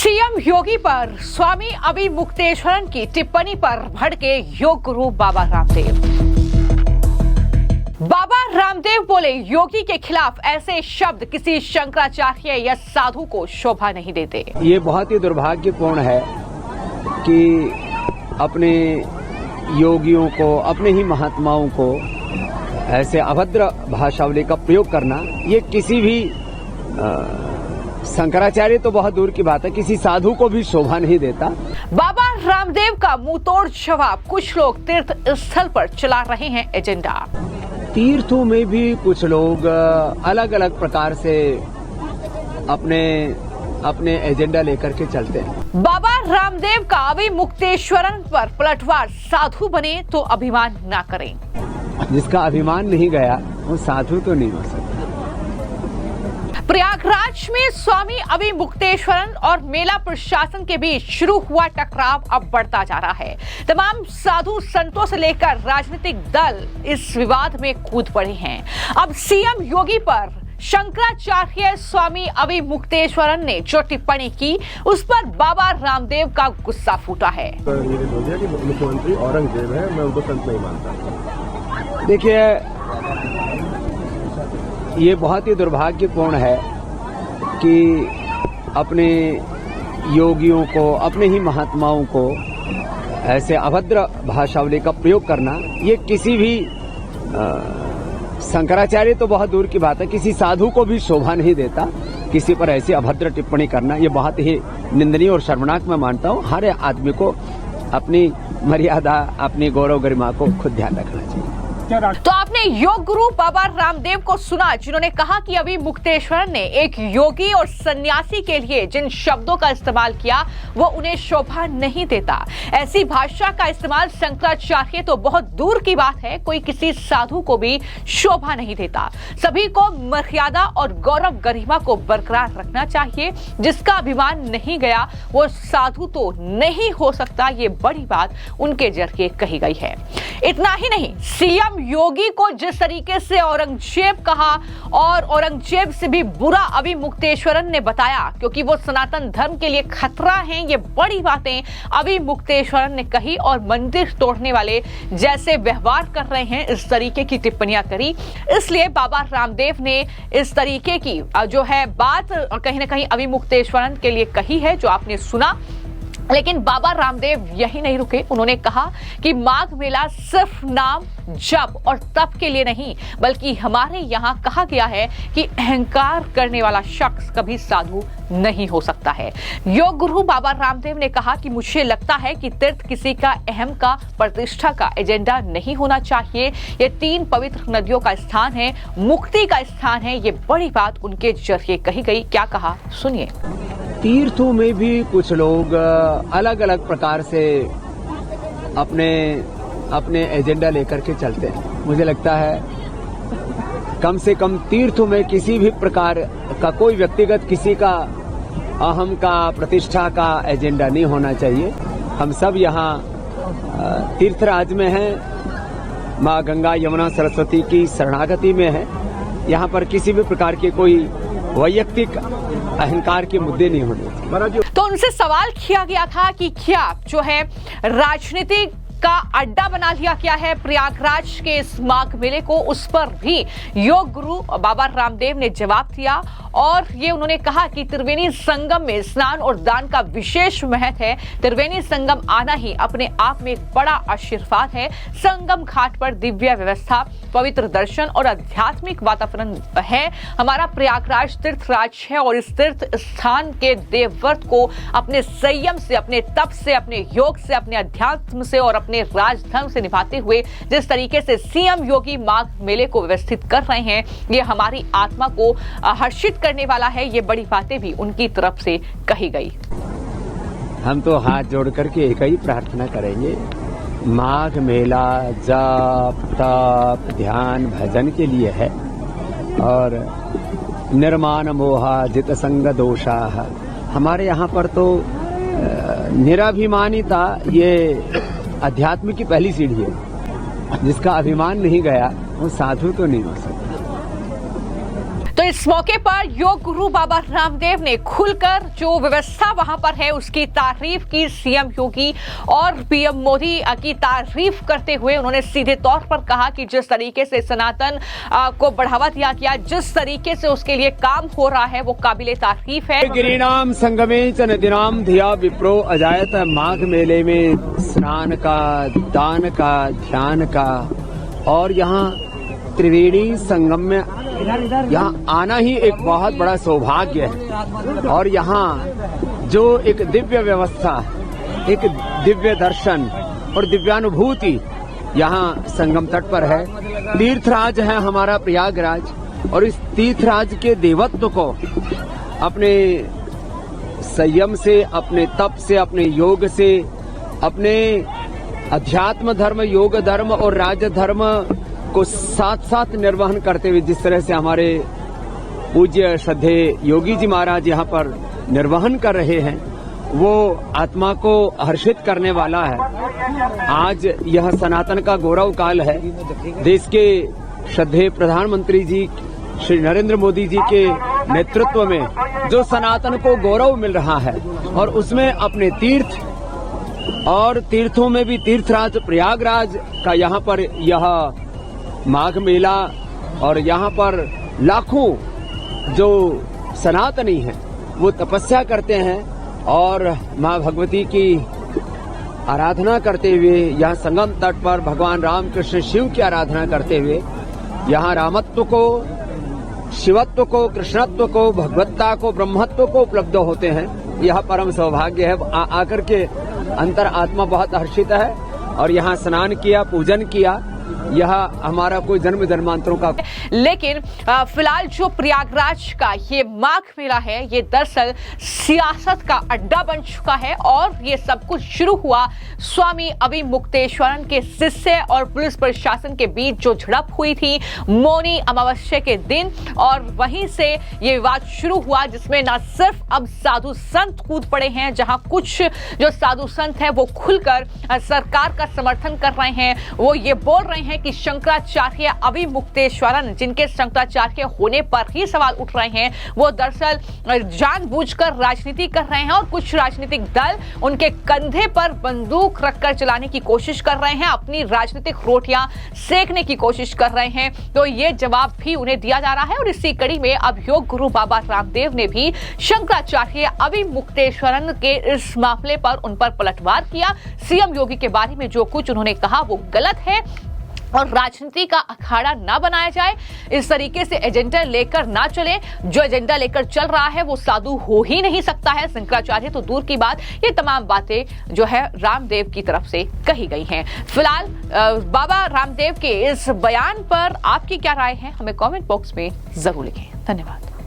CM योगी पर स्वामी अविमुक्तेश्वरन की टिप्पणी पर भड़के योग गुरु बाबा रामदेव। बाबा रामदेव बोले, योगी के खिलाफ ऐसे शब्द किसी शंकराचार्य या साधु को शोभा नहीं देते। ये बहुत ही दुर्भाग्यपूर्ण है कि अपने योगियों को, अपने ही महात्माओं को ऐसे अभद्र भाषावली का प्रयोग करना, ये किसी भी शंकराचार्य तो बहुत दूर की बात है, किसी साधु को भी शोभा नहीं देता। बाबा रामदेव का मुंहतोड़ जवाब। कुछ लोग तीर्थ स्थल पर चला रहे हैं एजेंडा। तीर्थों में भी कुछ लोग अलग अलग प्रकार से अपने एजेंडा लेकर के चलते हैं। बाबा रामदेव का अविमुक्तेश्वरन पर पलटवार। साधु बने तो अभिमान ना करें। जिसका अभिमान नहीं गया वो साधु तो नहीं हो सकता। प्रयागराज में स्वामी अविमुक्तेश्वरन और मेला प्रशासन के बीच शुरू हुआ टकराव अब बढ़ता जा रहा है। तमाम साधु संतों से लेकर राजनीतिक दल इस विवाद में कूद पड़े हैं। अब सीएम योगी पर शंकराचार्य स्वामी अविमुक्तेश्वरन ने जो टिप्पणी की, उस पर बाबा रामदेव का गुस्सा फूटा है। मुख्यमंत्री औरंगजेब है, मैं उनको संत नहीं मानता। देखिए, ये बहुत ही दुर्भाग्यपूर्ण है कि अपने योगियों को, अपने ही महात्माओं को ऐसे अभद्र भाषावली का प्रयोग करना, ये किसी भी शंकराचार्य तो बहुत दूर की बात है, किसी साधु को भी शोभा नहीं देता। किसी पर ऐसी अभद्र टिप्पणी करना ये बहुत ही निंदनीय और शर्मनाक मैं मानता हूँ। हर आदमी को अपनी मर्यादा, अपनी गौरव गरिमा को खुद ध्यान रखना चाहिए। तो आपने योग गुरु बाबा रामदेव को सुना, जिन्होंने कहा कि अविमुक्तेश्वरन ने एक योगी और सन्यासी के लिए जिन शब्दों का इस्तेमाल किया वो उन्हें शोभा नहीं देता। ऐसी भाषा का इस्तेमाल शंकराचार्य तो बहुत दूर की बात है, कोई किसी साधु को भी शोभा नहीं देता। सभी को मर्यादा और गौरव गरिमा को बरकरार रखना चाहिए। जिसका अभिमान नहीं गया वो साधु तो नहीं हो सकता। ये बड़ी बात उनके जरिए कही गई है। इतना ही नहीं, सीएम योगी को जिस तरीके से औरंगजेब कहा और औरंगजेब से भी बुरा अविमुक्तेश्वरन ने बताया, क्योंकि वो सनातन धर्म के लिए खतरा हैं, ये बड़ी बातें अविमुक्तेश्वरन ने कही और मंदिर तोड़ने वाले जैसे व्यवहार कर रहे हैं, इस तरीके की टिप्पणियां करी। इसलिए बाबा रामदेव ने इस तरीके की जो है बात कहीं ना कहीं अविमुक्तेश्वरन के लिए कही है, जो आपने सुना। लेकिन बाबा रामदेव यही नहीं रुके। उन्होंने कहा कि माघ मेला सिर्फ नाम, जप और तप के लिए नहीं, बल्कि हमारे यहाँ कहा गया है कि अहंकार करने वाला शख्स कभी साधु नहीं हो सकता है। योग गुरु बाबा रामदेव ने कहा कि मुझे लगता है कि तीर्थ किसी का अहम का, प्रतिष्ठा का एजेंडा नहीं होना चाहिए। ये 3 पवित्र नदियों का स्थान है, मुक्ति का स्थान है। ये बड़ी बात उनके जरिए कही गई। क्या कहा, सुनिए। तीर्थों में भी कुछ लोग अलग अलग प्रकार से अपने एजेंडा लेकर के चलते हैं। मुझे लगता है कम से कम तीर्थों में किसी भी प्रकार का कोई व्यक्तिगत, किसी का अहम का, प्रतिष्ठा का एजेंडा नहीं होना चाहिए। हम सब यहाँ तीर्थराज में हैं, माँ गंगा यमुना सरस्वती की शरणागति में हैं। यहाँ पर किसी भी प्रकार के कोई वैयक्तिक अहंकार के मुद्दे नहीं होने। तो उनसे सवाल किया गया था कि क्या जो है राजनीतिक का अड्डा बना लिया गया है प्रयागराज के इस माघ मेले को, उस पर भी योग गुरु बाबा रामदेव ने जवाब दिया। और ये उन्होंने कहा कि त्रिवेणी संगम में स्नान और दान का विशेष महत्व है। त्रिवेणी संगम आना ही अपने आप में एक बड़ा आशीर्वाद है। संगम घाट पर दिव्य व्यवस्था, पवित्र दर्शन और आध्यात्मिक वातावरण है। हमारा प्रयागराज तीर्थराज है और इस तीर्थ स्थान के देवव्रत को अपने संयम से, अपने तप से, अपने योग से, अपने अध्यात्म से और अपने राजधर्म से निभाते हुए जिस तरीके से सीएम योगी माघ मेले को व्यवस्थित कर रहे हैं, ये हमारी आत्मा को हर्षित करने वाला है। ये बड़ी बातें भी उनकी तरफ से कही गई। हम तो हाथ जोड़ करके एक ही प्रार्थना करेंगे, माघ मेला जप तप ध्यान भजन के लिए है और निर्माण मोहा जित संग दोषा। हमारे यहाँ पर तो निराभिमानिता ये अध्यात्म की पहली सीढ़ी है। जिसका अभिमान नहीं गया वो साधु तो नहीं हो सकता। तो तो इस मौके पर योग गुरु बाबा रामदेव ने खुलकर जो व्यवस्था वहां पर है उसकी तारीफ की सीएम योगी और पीएम मोदी की तारीफ करते हुए उन्होंने सीधे तौर पर कहा कि जिस तरीके से सनातन को बढ़ावा दिया गया, जिस तरीके से उसके लिए काम हो रहा है वो काबिले तारीफ है। गिरिनाम संगमे च नदीनाम धिया विप्रो अजायत। माघ मेले में स्नान का, दान का, ध्यान का और यहाँ त्रिवेणी संगम में यहाँ आना ही एक बहुत बड़ा सौभाग्य है। और यहाँ जो एक दिव्य व्यवस्था, एक दिव्य दर्शन और दिव्यानुभूति यहाँ संगम तट पर है। तीर्थराज है हमारा प्रयागराज और इस तीर्थराज के देवत्व को अपने संयम से, अपने तप से, अपने योग से, अपने अध्यात्म धर्म, योग धर्म और राज धर्म को साथ साथ निर्वहन करते हुए जिस तरह से हमारे पूज्य श्रद्धेय योगी जी महाराज यहाँ पर निर्वहन कर रहे हैं वो आत्मा को हर्षित करने वाला है। आज यह सनातन का गौरव काल है। देश के श्रद्धेय प्रधानमंत्री जी श्री नरेंद्र मोदी जी के नेतृत्व में जो सनातन को गौरव मिल रहा है और उसमें अपने तीर्थ और तीर्थों में भी तीर्थराज प्रयागराज का यहाँ पर यह माघ मेला और यहाँ पर लाखों जो सनातनी हैं वो तपस्या करते हैं और माँ भगवती की आराधना करते हुए यहाँ संगम तट पर भगवान राम कृष्ण शिव की आराधना करते हुए यहाँ रामत्व को, शिवत्व को, कृष्णत्व को, भगवत्ता को, ब्रह्मत्व को उपलब्ध होते हैं। यह परम सौभाग्य है। आकर के अंतर आत्मा बहुत हर्षित है और यहाँ स्नान किया, पूजन किया। यह हमारा कोई जन्म जन्मांतरों का। लेकिन फिलहाल जो प्रयागराज का ये माघ मेला है ये दरअसल सियासत का अड्डा बन चुका है और ये सब कुछ शुरू हुआ स्वामी अविमुक्तेश्वरन के शिष्य और पुलिस प्रशासन के बीच जो झड़प हुई थी मौनी अमावस्या के दिन और वहीं से ये विवाद शुरू हुआ जिसमें न सिर्फ अब साधु संत कूद पड़े हैं, जहां कुछ जो साधु संत हैं वो खुलकर सरकार का समर्थन कर रहे हैं। वो ये बोल रहे हैं कि शंकराचार्य अविमुक्तेश्वरन जिनके शंकराचार्य होने पर ही सवाल उठ रहे हैं वो दरअसल जानबूझकर राजनीति कर रहे हैं और कुछ राजनीतिक दल उनके कंधे पर बंदूक रखकर चलाने की कोशिश कर रहे हैं, अपनी राजनीतिक रोटियां सेकने की कोशिश कर रहे हैं। तो ये जवाब भी उन्हें दिया जा रहा है और इसी कड़ी में अब योग गुरु बाबा रामदेव ने भी शंकराचार्य अविमुक्तेश्वरन के इस मामले पर उन पर पलटवार किया। सीएम योगी के बारे में जो कुछ उन्होंने कहा वो गलत है और राजनीति का अखाड़ा ना बनाया जाए, इस तरीके से एजेंडा लेकर ना चले। जो एजेंडा लेकर चल रहा है वो साधु हो ही नहीं सकता है, शंकराचार्य तो दूर की बात। ये तमाम बातें जो है रामदेव की तरफ से कही गई हैं। फिलहाल बाबा रामदेव के इस बयान पर आपकी क्या राय है हमें कमेंट बॉक्स में जरूर लिखें। धन्यवाद।